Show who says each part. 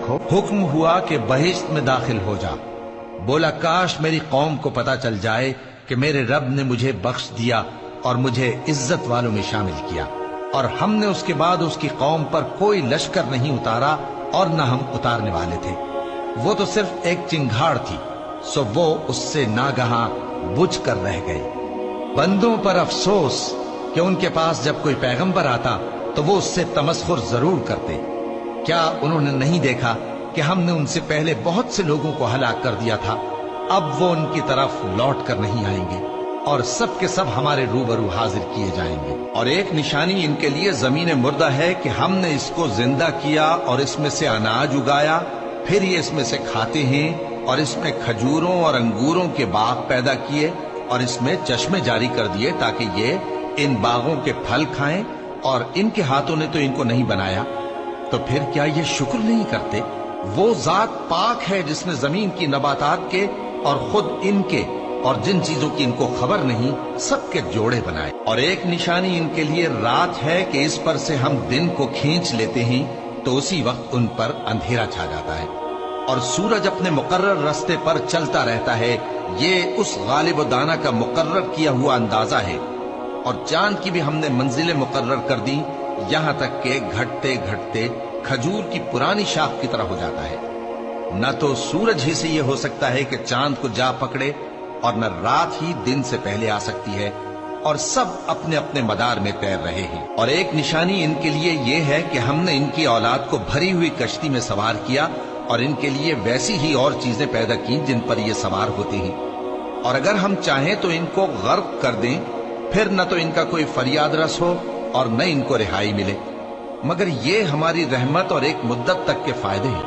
Speaker 1: رکھو۔ حکم ہوا کہ بہشت میں داخل ہو جا۔ بولا کاش میری قوم کو پتا چل جائے کہ میرے رب نے مجھے بخش دیا اور مجھے عزت والوں میں شامل کیا، اور ہم نے اس کے بعد اس کی قوم پر کوئی لشکر نہیں اتارا اور نہ ہم اتارنے والے تھے۔ وہ تو صرف ایک چنگھاڑ تھی، سو وہ اس سے ناگہاں بجھ کر رہ گئے۔ بندوں پر افسوس کہ ان کے پاس جب کوئی پیغمبر آتا تو وہ اس سے تمسخر ضرور کرتے۔ کیا انہوں نے نہیں دیکھا کہ ہم نے ان سے پہلے بہت سے لوگوں کو ہلاک کر دیا تھا؟ اب وہ ان کی طرف لوٹ کر نہیں آئیں گے اور سب کے سب ہمارے روبرو حاضر کیے جائیں گے۔ اور ایک نشانی ان کے لیے زمین مردہ ہے کہ ہم نے اس کو زندہ کیا اور اس میں سے اناج اگایا، پھر یہ اس میں سے کھاتے ہیں، اور اس میں کھجوروں اور انگوروں کے باغ پیدا کیے اور اس میں چشمے جاری کر دیے تاکہ یہ ان باغوں کے پھل کھائیں، اور ان کے ہاتھوں نے تو ان کو نہیں بنایا، تو پھر کیا یہ شکر نہیں کرتے؟ وہ ذات پاک ہے جس نے زمین کی نباتات کے اور خود ان کے اور جن چیزوں کی ان کو خبر نہیں سب کے جوڑے بنائے۔ اور ایک نشانی ان کے لیے رات ہے کہ اس پر سے ہم دن کو کھینچ لیتے ہیں تو اسی وقت ان پر اندھیرا چھا جاتا ہے، اور سورج اپنے مقرر راستے پر چلتا رہتا ہے۔ یہ اس غالب و دانا کا مقرر کیا ہوا اندازہ ہے۔ اور چاند کی بھی ہم نے منزلیں مقرر کر دی، یہاں تک کہ گھٹتے گھٹتے کھجور کی پرانی شاخ کی طرح ہو جاتا ہے۔ نہ تو سورج ہی سے یہ ہو سکتا ہے کہ چاند کو جا پکڑے، اور نہ رات ہی دن سے پہلے آ سکتی ہے، اور سب اپنے اپنے مدار میں تیر رہے ہیں۔ اور ایک نشانی ان کے لیے یہ ہے کہ ہم نے ان کی اولاد کو بھری ہوئی کشتی میں سوار کیا اور ان کے لیے ویسی ہی اور چیزیں پیدا کی جن پر یہ سوار ہوتے ہیں، اور اگر ہم چاہیں تو ان کو غرق کر دیں، پھر نہ تو ان کا کوئی فریاد رس ہو اور نہ ان کو رہائی ملے، مگر یہ ہماری رحمت اور ایک مدت تک کے فائدے ہیں۔